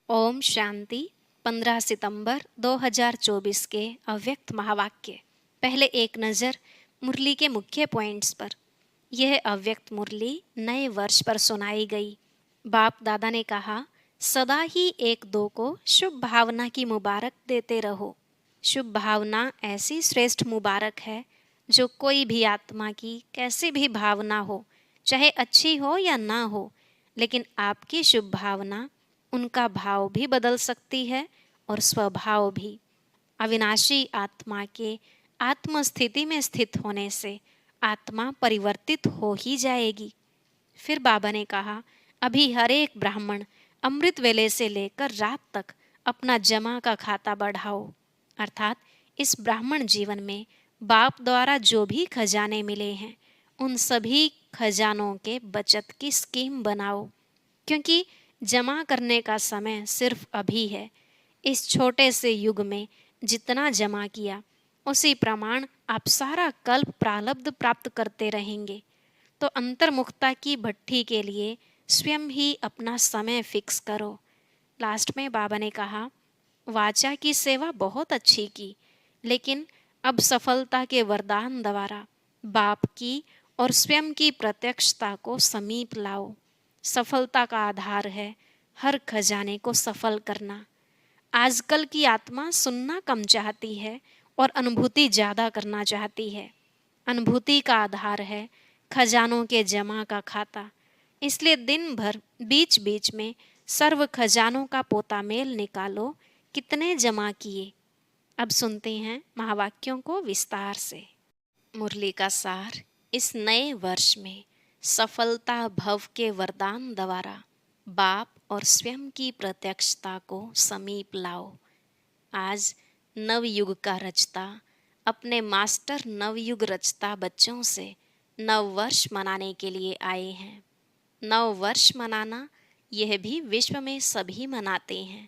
ओम शांति। 15 सितंबर 2024 के अव्यक्त महावाक्य। पहले एक नज़र मुरली के मुख्य पॉइंट्स पर। यह अव्यक्त मुरली नए वर्ष पर सुनाई गई। बाप दादा ने कहा, सदा ही एक दो को शुभ भावना की मुबारक देते रहो। शुभ भावना ऐसी श्रेष्ठ मुबारक है जो कोई भी आत्मा की कैसी भी भावना हो, चाहे अच्छी हो या ना हो, लेकिन आपकी शुभ भावना उनका भाव भी बदल सकती है और स्वभाव भी। अविनाशी आत्मा के आत्म स्थिति में स्थित होने से आत्मा परिवर्तित हो ही जाएगी। फिर बाबा ने कहा, अभी हर एक ब्राह्मण अमृत वेले से लेकर रात तक अपना जमा का खाता बढ़ाओ, अर्थात इस ब्राह्मण जीवन में बाप द्वारा जो भी खजाने मिले हैं उन सभी खजानों के बचत की स्कीम बनाओ, क्योंकि जमा करने का समय सिर्फ अभी है। इस छोटे से युग में जितना जमा किया उसी प्रमाण आप सारा कल्प प्रारब्ध प्राप्त करते रहेंगे। तो अंतर्मुखता की भट्ठी के लिए स्वयं ही अपना समय फिक्स करो। लास्ट में बाबा ने कहा, वाचा की सेवा बहुत अच्छी की, लेकिन अब सफलता के वरदान द्वारा बाप की और स्वयं की प्रत्यक्षता को समीप लाओ। सफलता का आधार है हर खजाने को सफल करना। आजकल की आत्मा सुनना कम चाहती है और अनुभूति ज़्यादा करना चाहती है। अनुभूति का आधार है खजानों के जमा का खाता। इसलिए दिन भर बीच बीच में सर्व खजानों का पोता मेल निकालो, कितने जमा किए। अब सुनते हैं महावाक्यों को विस्तार से। मुरली का सार। इस नए वर्ष में सफलता भव के वरदान द्वारा बाप और स्वयं की प्रत्यक्षता को समीप लाओ। आज नवयुग का रचता अपने मास्टर नवयुग रचता बच्चों से नव वर्ष मनाने के लिए आए हैं। नव वर्ष मनाना यह भी विश्व में सभी मनाते हैं,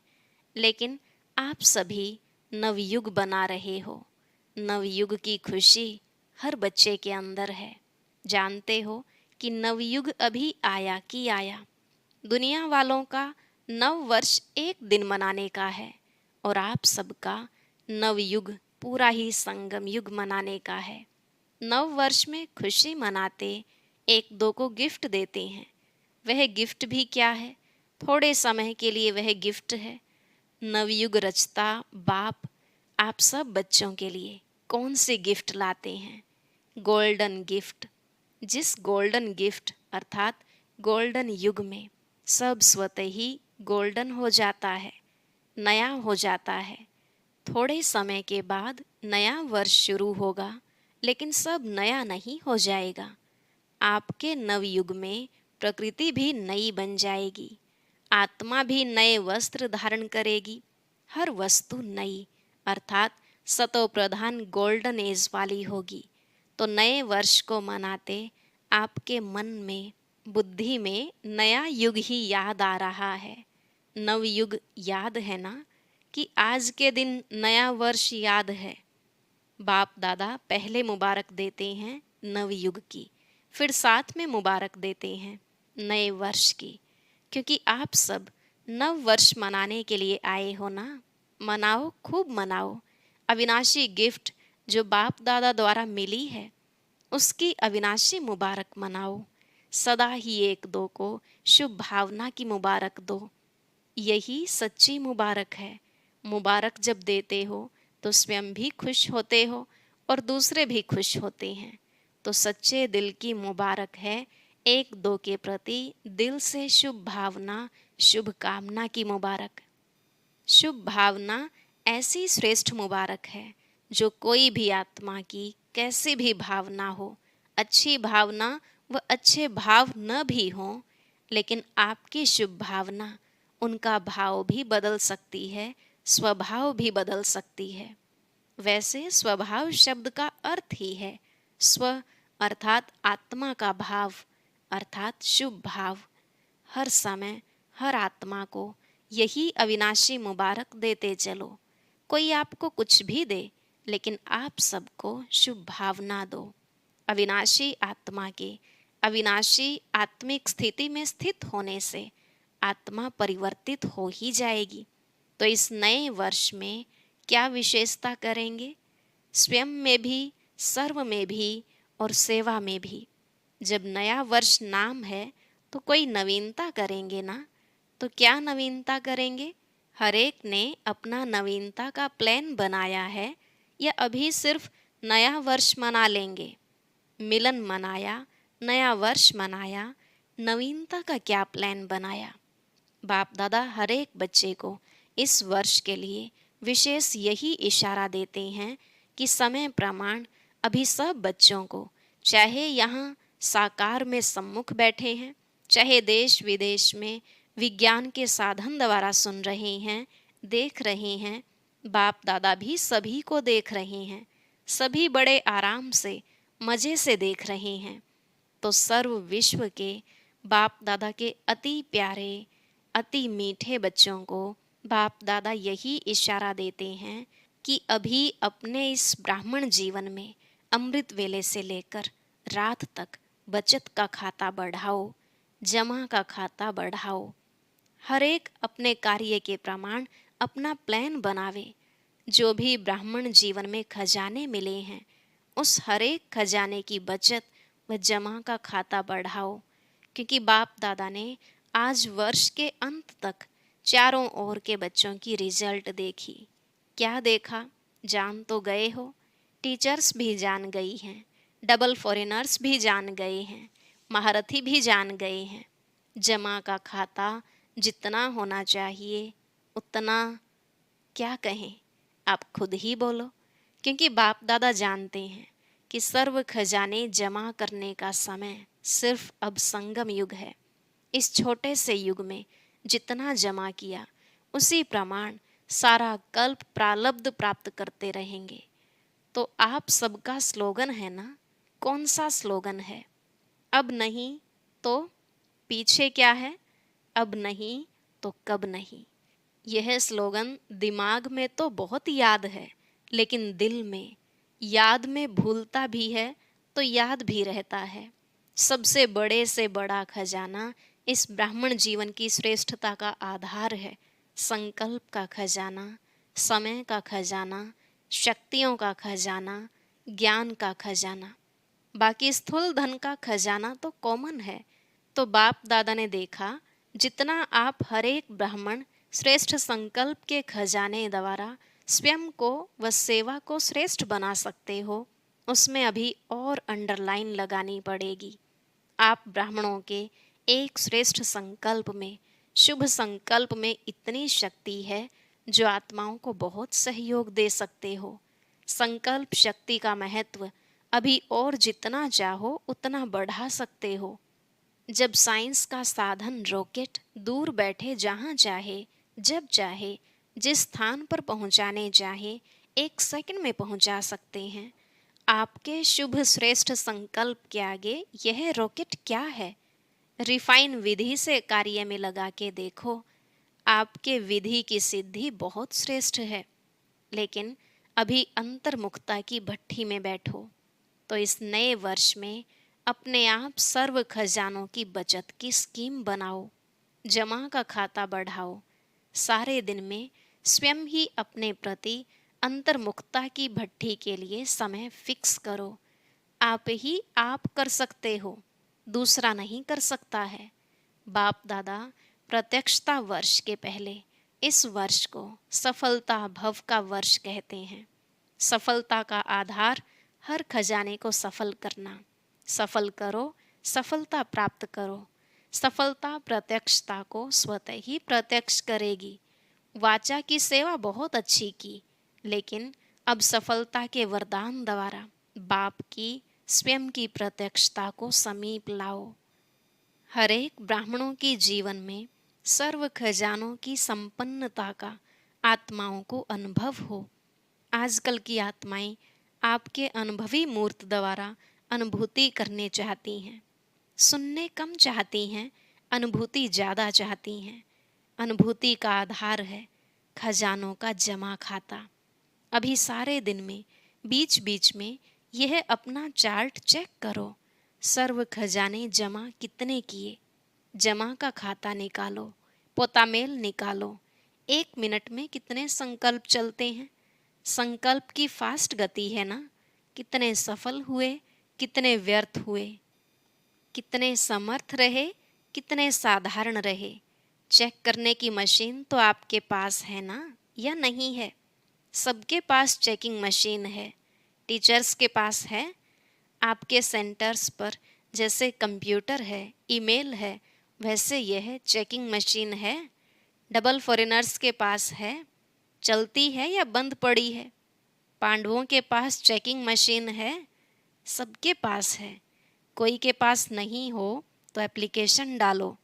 लेकिन आप सभी नवयुग बना रहे हो। नवयुग की खुशी हर बच्चे के अंदर है। जानते हो कि नवयुग अभी आया कि आया। दुनिया वालों का नव वर्ष एक दिन मनाने का है और आप सबका नवयुग पूरा ही संगम युग मनाने का है। नव वर्ष में खुशी मनाते एक दो को गिफ्ट देते हैं। वह गिफ्ट भी क्या है? थोड़े समय के लिए वह गिफ्ट है। नवयुग रचता बाप आप सब बच्चों के लिए कौन से गिफ्ट लाते हैं? Golden gift. जिस गोल्डन गिफ्ट अर्थात गोल्डन युग में सब स्वतः ही गोल्डन हो जाता है, नया हो जाता है। थोड़े समय के बाद नया वर्ष शुरू होगा, लेकिन सब नया नहीं हो जाएगा। आपके नवयुग में प्रकृति भी नई बन जाएगी, आत्मा भी नए वस्त्र धारण करेगी। हर वस्तु नई अर्थात सतो प्रधान गोल्डन एज वाली होगी। तो नए वर्ष को मनाते आपके मन में बुद्धि में नया युग ही याद आ रहा है। नवयुग याद है ना, कि आज के दिन नया वर्ष याद है। बाप दादा पहले मुबारक देते हैं नवयुग की, फिर साथ में मुबारक देते हैं नए वर्ष की, क्योंकि आप सब नव वर्ष मनाने के लिए आए हो ना। मनाओ, खूब मनाओ। अविनाशी गिफ्ट जो बाप दादा द्वारा मिली है उसकी अविनाशी मुबारक मनाओ। सदा ही एक दो को शुभ भावना की मुबारक दो। यही सच्ची मुबारक है। मुबारक जब देते हो तो स्वयं भी खुश होते हो और दूसरे भी खुश होते हैं। तो सच्चे दिल की मुबारक है एक दो के प्रति दिल से शुभ भावना, शुभ कामना की मुबारक। शुभ भावना ऐसी श्रेष्ठ मुबारक है जो कोई भी आत्मा की कैसी भी भावना हो, अच्छी भावना व अच्छे भाव न भी हों, लेकिन आपकी शुभ भावना उनका भाव भी बदल सकती है, स्वभाव भी बदल सकती है। वैसे स्वभाव शब्द का अर्थ ही है स्व अर्थात आत्मा का भाव अर्थात शुभ भाव। हर समय हर आत्मा को यही अविनाशी मुबारक देते चलो। कोई आपको कुछ भी दे, लेकिन आप सबको शुभ भावना दो। अविनाशी आत्मा के अविनाशी आत्मिक स्थिति में स्थित होने से आत्मा परिवर्तित हो ही जाएगी। तो इस नए वर्ष में क्या विशेषता करेंगे? स्वयं में भी, सर्व में भी और सेवा में भी। जब नया वर्ष नाम है तो कोई नवीनता करेंगे ना। तो क्या नवीनता करेंगे? हर एक ने अपना नवीनता का प्लान बनाया है या अभी सिर्फ नया वर्ष मना लेंगे? मिलन मनाया, नया वर्ष मनाया, नवीनता का क्या प्लान बनाया? बाप दादा हर एक बच्चे को इस वर्ष के लिए विशेष यही इशारा देते हैं कि समय प्रमाण अभी सब बच्चों को, चाहे यहाँ साकार में सम्मुख बैठे हैं, चाहे देश विदेश में विज्ञान के साधन द्वारा सुन रहे हैं, देख रहे हैं, बाप दादा भी सभी को देख रहे हैं। सभी बड़े आराम से, मज़े से देख रहे हैं। तो सर्व विश्व के बाप दादा के अति प्यारे, अति मीठे बच्चों को बाप दादा यही इशारा देते हैं कि अभी अपने इस ब्राह्मण जीवन में अमृत वेले से लेकर रात तक बचत का खाता बढ़ाओ, जमा का खाता बढ़ाओ। हर एक अपने कार्य के प्रमाण अपना प्लान बनावे। जो भी ब्राह्मण जीवन में खजाने मिले हैं, उस हर एक खजाने की बचत व जमा का खाता बढ़ाओ। क्योंकि बाप दादा ने आज वर्ष के अंत तक चारों ओर के बच्चों की रिजल्ट देखी। क्या देखा? जान तो गए हो। टीचर्स भी जान गई हैं, डबल फॉरेनर्स भी जान गए हैं, महारथी भी जान गए हैं। जमा का खाता जितना होना चाहिए उतना, क्या कहें, आप खुद ही बोलो। क्योंकि बाप दादा जानते हैं कि सर्व खजाने जमा करने का समय सिर्फ अब संगम युग है। इस छोटे से युग में जितना जमा किया उसी प्रमाण सारा कल्प प्रारब्ध प्राप्त करते रहेंगे। तो आप सबका स्लोगन है ना? कौन सा स्लोगन है? अब नहीं तो पीछे क्या है? अब नहीं तो कब नहीं। यह स्लोगन दिमाग में तो बहुत याद है, लेकिन दिल में, याद में भूलता भी है तो याद भी रहता है। सबसे बड़े से बड़ा खजाना इस ब्राह्मण जीवन की श्रेष्ठता का आधार है। संकल्प का खजाना, समय का खजाना, शक्तियों का खजाना, ज्ञान का खजाना। बाकी स्थूल धन का खजाना तो कॉमन है। तो बाप दादा ने देखा जितना आप हर एक ब्राह्मण श्रेष्ठ संकल्प के खजाने द्वारा स्वयं को व सेवा को श्रेष्ठ बना सकते हो, उसमें अभी और अंडरलाइन लगानी पड़ेगी। आप ब्राह्मणों के एक श्रेष्ठ संकल्प में, शुभ संकल्प में इतनी शक्ति है जो आत्माओं को बहुत सहयोग दे सकते हो। संकल्प शक्ति का महत्व अभी और जितना चाहो उतना बढ़ा सकते हो। जब साइंस का साधन रॉकेट दूर बैठे जहाँ चाहे, जब चाहे, जिस स्थान पर पहुँचाने चाहे, 1 सेकंड में पहुँचा सकते हैं। आपके शुभ श्रेष्ठ संकल्प के आगे यह रॉकेट क्या है? रिफाइन विधि से कार्य में लगा के देखो, आपके विधि की सिद्धि बहुत श्रेष्ठ है। लेकिन अभी अंतर्मुखता की भट्ठी में बैठो। तो इस नए वर्ष में अपने आप सर्व खजानों की बचत की स्कीम बनाओ, जमा का खाता बढ़ाओ। सारे दिन में स्वयं ही अपने प्रति अंतर्मुखता की भट्ठी के लिए समय फिक्स करो। आप ही आप कर सकते हो, दूसरा नहीं कर सकता है। बाप दादा प्रत्यक्षता वर्ष के पहले इस वर्ष को सफलता भव का वर्ष कहते हैं। सफलता का आधार हर खजाने को सफल करना। सफल करो, सफलता प्राप्त करो। सफलता प्रत्यक्षता को स्वतः ही प्रत्यक्ष करेगी। वाचा की सेवा बहुत अच्छी की, लेकिन अब सफलता के वरदान द्वारा बाप की स्वयं की प्रत्यक्षता को समीप लाओ। हर एक ब्राह्मणों के जीवन में सर्व खजानों की संपन्नता का आत्माओं को अनुभव हो। आजकल की आत्माएं आपके अनुभवी मूर्त द्वारा अनुभूति करने चाहती हैं। सुनने कम चाहती हैं, अनुभूति ज़्यादा चाहती हैं। अनुभूति का आधार है खजानों का जमा खाता। अभी सारे दिन में बीच बीच में यह अपना चार्ट चेक करो। सर्व खजाने जमा कितने किए, जमा का खाता निकालो। पोतामेल निकालो। 1 मिनट में कितने संकल्प चलते हैं। संकल्प की फास्ट गति है ना। कितने सफल हुए, कितने व्यर्थ हुए, कितने समर्थ रहे, कितने साधारण रहे। चेक करने की मशीन तो आपके पास है ना, या नहीं है। सबके पास चेकिंग मशीन है। टीचर्स के पास है। आपके सेंटर्स पर जैसे कंप्यूटर है, ईमेल है, वैसे यह चेकिंग मशीन है। डबल फॉरेनर्स के पास है। चलती है या बंद पड़ी है। पांडवों के पास चेकिंग मशीन है। सबके पास है। कोई के पास नहीं हो तो एप्लीकेशन डालो।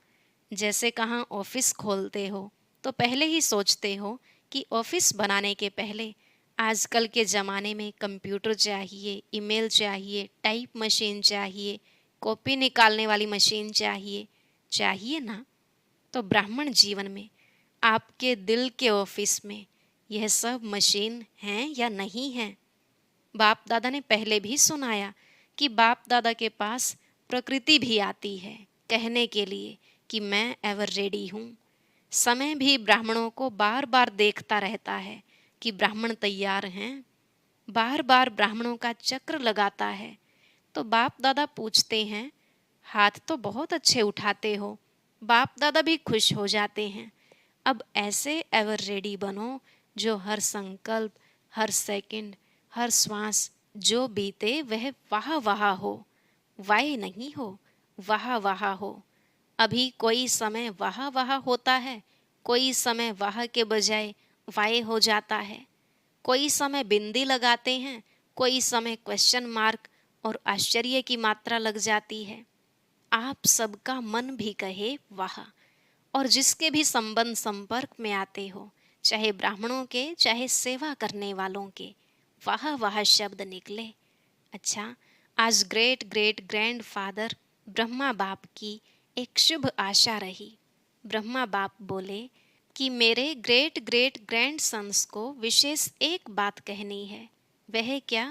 जैसे कहाँ ऑफिस खोलते हो तो पहले ही सोचते हो कि ऑफिस बनाने के पहले आजकल के ज़माने में कंप्यूटर चाहिए, ईमेल चाहिए, टाइप मशीन चाहिए, कॉपी निकालने वाली मशीन चाहिए। चाहिए ना। तो ब्राह्मण जीवन में, आपके दिल के ऑफिस में यह सब मशीन हैं या नहीं हैं। बाप दादा ने पहले भी सुनाया कि बाप दादा के पास प्रकृति भी आती है कहने के लिए कि मैं एवर रेडी हूँ। समय भी ब्राह्मणों को बार बार देखता रहता है कि ब्राह्मण तैयार हैं। बार बार ब्राह्मणों का चक्र लगाता है। तो बाप दादा पूछते हैं, हाथ तो बहुत अच्छे उठाते हो। बाप दादा भी खुश हो जाते हैं। अब ऐसे एवर रेडी बनो जो हर संकल्प, हर सेकंड, हर श्वास जो बीते वह वाह वाह हो। वाह नहीं हो, वाह वाह हो। अभी कोई समय वाह वाह होता है, कोई समय वाह के बजाय वाय हो जाता है। कोई समय बिंदी लगाते हैं, कोई समय क्वेश्चन मार्क और आश्चर्य की मात्रा लग जाती है। आप सबका मन भी कहे वाह। और जिसके भी संबंध संपर्क में आते हो, चाहे ब्राह्मणों के चाहे सेवा करने वालों के, वाह वाह शब्द निकले। अच्छा, आज great great grand father Brahma बाप की एक शुभ आशा रही। ब्रह्मा बाप बोले कि मेरे ग्रेट ग्रेट ग्रैंड सन्स को विशेष एक बात कहनी है। वह क्या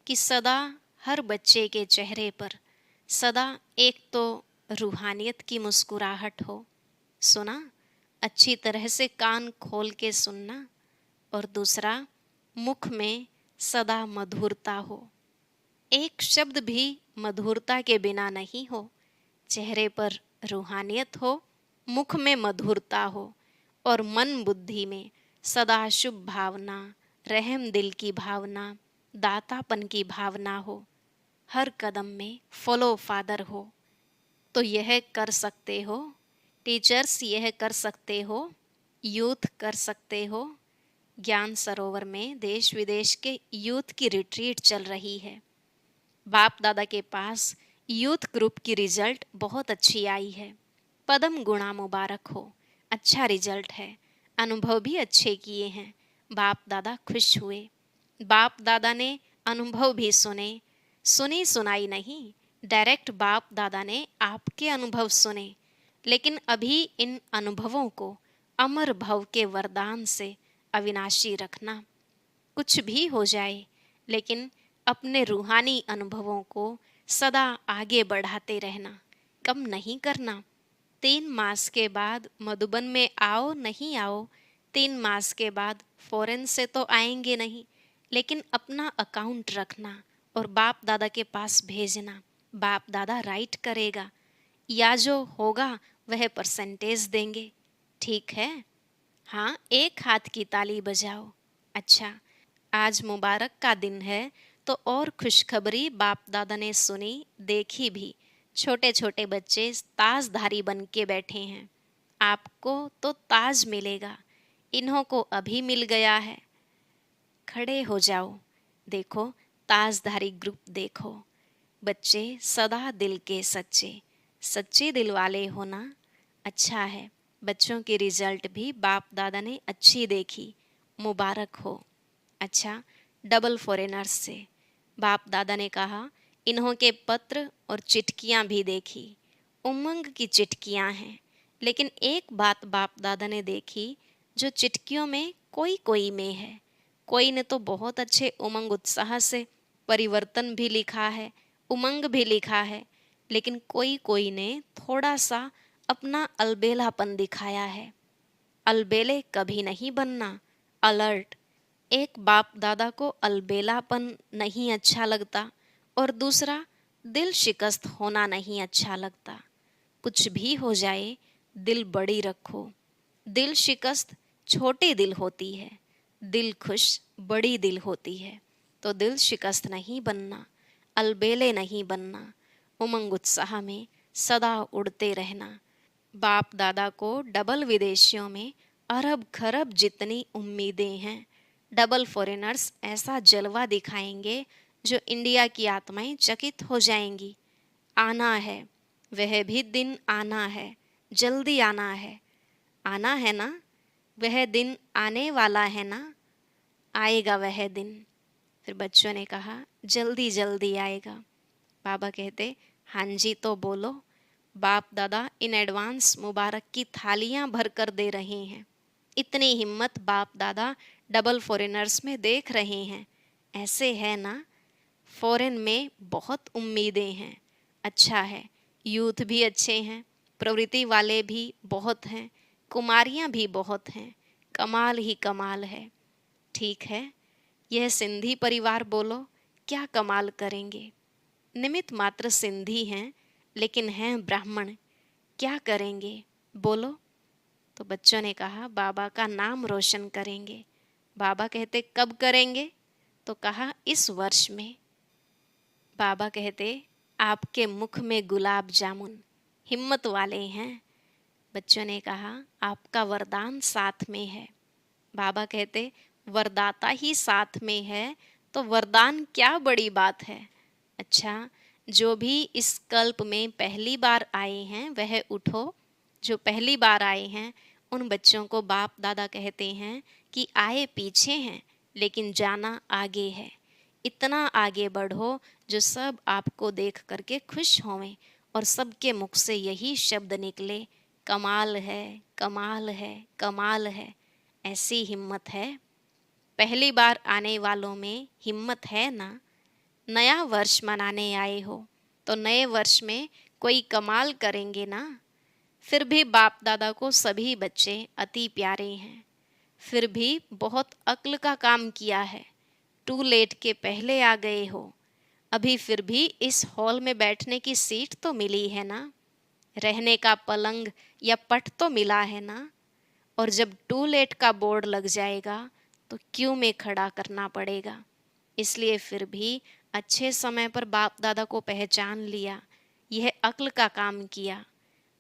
कि सदा हर बच्चे के चेहरे पर सदा एक तो रूहानियत की मुस्कुराहट हो। सुना? अच्छी तरह से कान खोल के सुनना। और दूसरा, मुख में सदा मधुरता हो। एक शब्द भी मधुरता के बिना नहीं हो। चेहरे पर रूहानियत हो, मुख में मधुरता हो और मन बुद्धि में सदा शुभ भावना, रहम दिल की भावना, दातापन की भावना हो। हर कदम में फॉलो फादर हो। तो यह कर सकते हो। टीचर्स यह कर सकते हो। यूथ कर सकते हो। ज्ञान सरोवर में देश विदेश के यूथ की रिट्रीट चल रही है। बाप दादा के पास यूथ ग्रुप की रिजल्ट बहुत अच्छी आई है। पदम गुणा मुबारक हो। अच्छा रिजल्ट है। अनुभव भी अच्छे किए हैं। बाप दादा खुश हुए। बाप दादा ने अनुभव भी सुने। सुनी सुनाई नहीं, डायरेक्ट बाप दादा ने आपके अनुभव सुने। लेकिन अभी इन अनुभवों को अमर भव के वरदान से अविनाशी रखना। कुछ भी हो जाए, लेकिन अपने रूहानी अनुभवों को सदा आगे बढ़ाते रहना, कम नहीं करना। 3 मास के बाद मधुबन में आओ नहीं आओ, 3 मास के बाद फॉरेन से तो आएंगे नहीं, लेकिन अपना अकाउंट रखना और बाप दादा के पास भेजना। बाप दादा राइट करेगा, या जो होगा वह परसेंटेज देंगे। ठीक है? हाँ, एक हाथ की ताली बजाओ। अच्छा, आज मुबारक का दिन है तो और खुशखबरी बाप दादा ने सुनी, देखी भी। छोटे छोटे बच्चे ताजधारी बन के बैठे हैं। आपको तो ताज मिलेगा, इन्हों को अभी मिल गया है। खड़े हो जाओ, देखो ताजधारी ग्रुप देखो। बच्चे सदा दिल के सच्चे, सच्चे दिल वाले होना अच्छा है। बच्चों की रिजल्ट भी बाप दादा ने अच्छी देखी, मुबारक हो। अच्छा, डबल फॉरेनर्स से बाप दादा ने कहा, इन्हों के पत्र और चिट्ठियाँ भी देखी। उमंग की चिट्ठियाँ हैं, लेकिन एक बात बाप दादा ने देखी जो चिट्ठियों में कोई कोई में है। कोई ने तो बहुत अच्छे उमंग उत्साह से परिवर्तन भी लिखा है, उमंग भी लिखा है, लेकिन कोई कोई ने थोड़ा सा अपना अलबेलापन दिखाया है। अलबेले कभी नहीं बनना, अलर्ट। एक बाप दादा को अलबेलापन नहीं अच्छा लगता और दूसरा दिल शिकस्त होना नहीं अच्छा लगता। कुछ भी हो जाए दिल बड़ी रखो। दिल शिकस्त छोटी दिल होती है, दिल खुश बड़ी दिल होती है। तो दिल शिकस्त नहीं बनना, अलबेले नहीं बनना, उमंग उत्साह में सदा उड़ते रहना। बाप दादा को डबल विदेशियों में अरब खरब जितनी उम्मीदें हैं। डबल फॉरेनर्स ऐसा जलवा दिखाएंगे जो इंडिया की आत्माएं चकित हो जाएंगी। आना है, वह भी दिन आना है, जल्दी आना है ना, वह दिन आने वाला है ना, आएगा वह दिन। फिर बच्चों ने कहा जल्दी जल्दी आएगा। बाबा कहते हाँ जी तो बोलो। बाप दादा इन एडवांस मुबारक की थालियां भर कर दे रहे हैं। इतनी हिम्मत बाप दादा डबल फॉरेनर्स में देख रहे हैं। ऐसे है ना, फॉरेन में बहुत उम्मीदें हैं। अच्छा है, यूथ भी अच्छे हैं, प्रवृत्ति वाले भी बहुत हैं, कुमारियां भी बहुत हैं, कमाल ही कमाल है। ठीक है, यह सिंधी परिवार बोलो क्या कमाल करेंगे। निमित्त मात्र सिंधी हैं लेकिन हैं ब्राह्मण, क्या करेंगे बोलो। तो बच्चों ने कहा बाबा का नाम रोशन करेंगे। बाबा कहते कब करेंगे, तो कहा इस वर्ष में। बाबा कहते आपके मुख में गुलाब जामुन, हिम्मत वाले हैं। बच्चों ने कहा आपका वरदान साथ में है। बाबा कहते वरदाता ही साथ में है तो वरदान क्या बड़ी बात है। अच्छा, जो भी इस कल्प में पहली बार आए हैं वह उठो। जो पहली बार आए हैं उन बच्चों को बाप दादा कहते हैं कि आए पीछे हैं लेकिन जाना आगे है। इतना आगे बढ़ो जो सब आपको देख करके खुश होवें और सबके मुख से यही शब्द निकले, कमाल है, कमाल है, कमाल है। ऐसी हिम्मत है। पहली बार आने वालों में हिम्मत है ना। नया वर्ष मनाने आए हो तो नए वर्ष में कोई कमाल करेंगे ना। फिर भी बाप दादा को सभी बच्चे अति प्यारे हैं। फिर भी बहुत अक्ल का काम किया है। टू लेट के पहले आ गए हो। अभी फिर भी इस हॉल में बैठने की सीट तो मिली है ना, रहने का पलंग या पट तो मिला है ना। और जब टू लेट का बोर्ड लग जाएगा तो क्यों में खड़ा करना पड़ेगा। इसलिए फिर भी अच्छे समय पर बाप दादा को पहचान लिया, यह अक्ल का काम किया।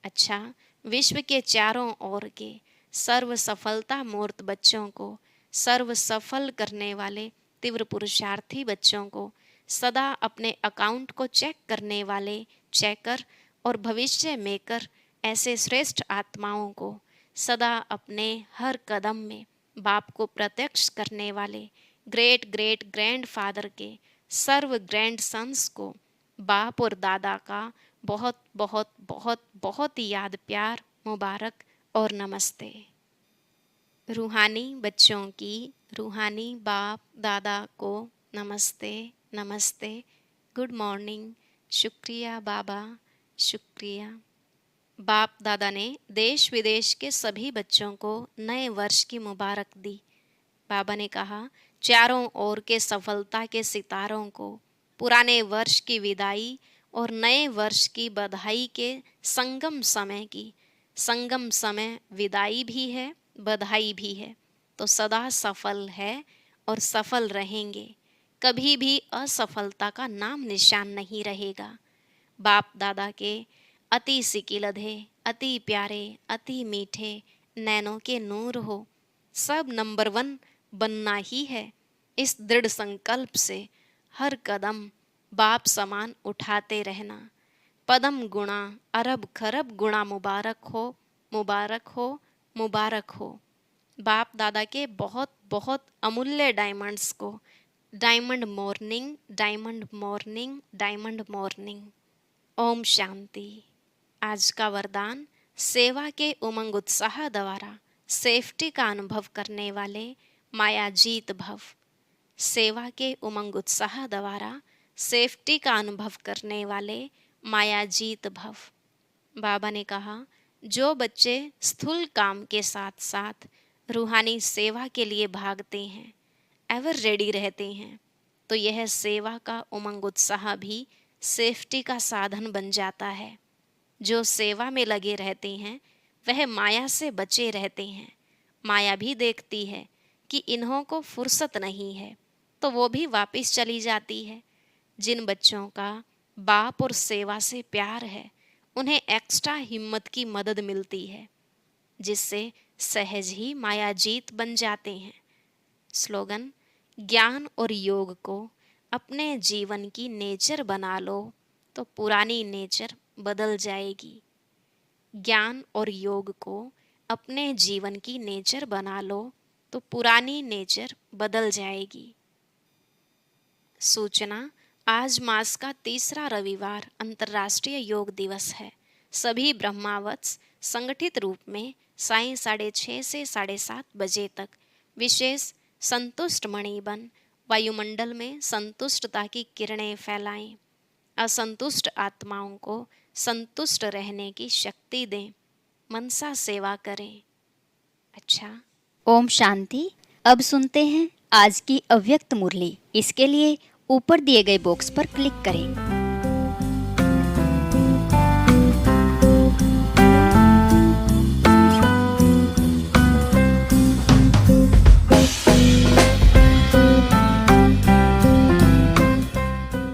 अच्छा, विश्व के चारों ओर के सर्व सफलता मूर्त बच्चों को, सर्व सफल करने वाले तीव्र पुरुषार्थी बच्चों को, सदा अपने अकाउंट को चेक करने वाले चेकर और भविष्य मेकर ऐसे श्रेष्ठ आत्माओं को, सदा अपने हर कदम में बाप को प्रत्यक्ष करने वाले ग्रेट ग्रेट ग्रैंड फादर के सर्व ग्रैंड सन्स को बाप और दादा का बहुत बहुत बहुत बहुत याद प्यार मुबारक और नमस्ते। रूहानी बच्चों की रूहानी बाप दादा को नमस्ते नमस्ते, गुड मॉर्निंग, शुक्रिया बाबा, शुक्रिया। बाप दादा ने देश विदेश के सभी बच्चों को नए वर्ष की मुबारक दी। बाबा ने कहा चारों ओर के सफलता के सितारों को पुराने वर्ष की विदाई और नए वर्ष की बधाई के संगम समय की, संगम समय विदाई भी है बधाई भी है, तो सदा सफल है और सफल रहेंगे। कभी भी असफलता का नाम निशान नहीं रहेगा। बाप दादा के अति सिकिलधे, अति प्यारे, अति मीठे नैनों के नूर हो। सब नंबर 1 बनना ही है। इस दृढ़ संकल्प से हर कदम बाप समान उठाते रहना। पदम गुणा अरब खरब गुणा मुबारक हो, मुबारक हो, मुबारक हो। बाप दादा के बहुत बहुत अमूल्य डायमंड्स को diamond morning, diamond morning, diamond morning. ओम शांति। आज का वरदान सेवा के उमंग उत्साह द्वारा सेफ्टी का अनुभव करने वाले मायाजीत भव। सेवा के उमंग उत्साह द्वारा सेफ्टी का अनुभव करने वाले मायाजीत भव। बाबा ने कहा जो बच्चे स्थूल काम के साथ साथ रूहानी सेवा के लिए भागते हैं, एवर रेडी रहते हैं, तो यह सेवा का उमंग उत्साह भी सेफ्टी का साधन बन जाता है। जो सेवा में लगे रहते हैं वह माया से बचे रहते हैं। माया भी देखती है कि इन्हों को फुर्सत नहीं है, तो वो भी वापस चली जाती है। जिन बच्चों का बाप और सेवा से प्यार है, उन्हें एक्स्ट्रा हिम्मत की मदद मिलती है, जिससे सहज ही माया जीत बन जाते हैं। स्लोगन: ज्ञान और योग को अपने जीवन की नेचर बना लो तो पुरानी नेचर बदल जाएगी। ज्ञान और योग को अपने जीवन की नेचर बना लो तो पुरानी नेचर बदल जाएगी। सूचना: आज मास का तीसरा रविवार अंतर्राष्ट्रीय योग दिवस है। सभी ब्रह्मावत्स संगठित रूप में सायं 6:30 से 7:30 बजे तक विशेष संतुष्ट मणि बन वायुमंडल में संतुष्टता की किरणें फैलाएं, असंतुष्ट आत्माओं को संतुष्ट रहने की शक्ति दें, मनसा सेवा करें। अच्छा, ओम शांति। अब सुनते हैं आज की अव्यक्त मुरली। इसके लिए ऊपर दिए गए बॉक्स पर क्लिक करें।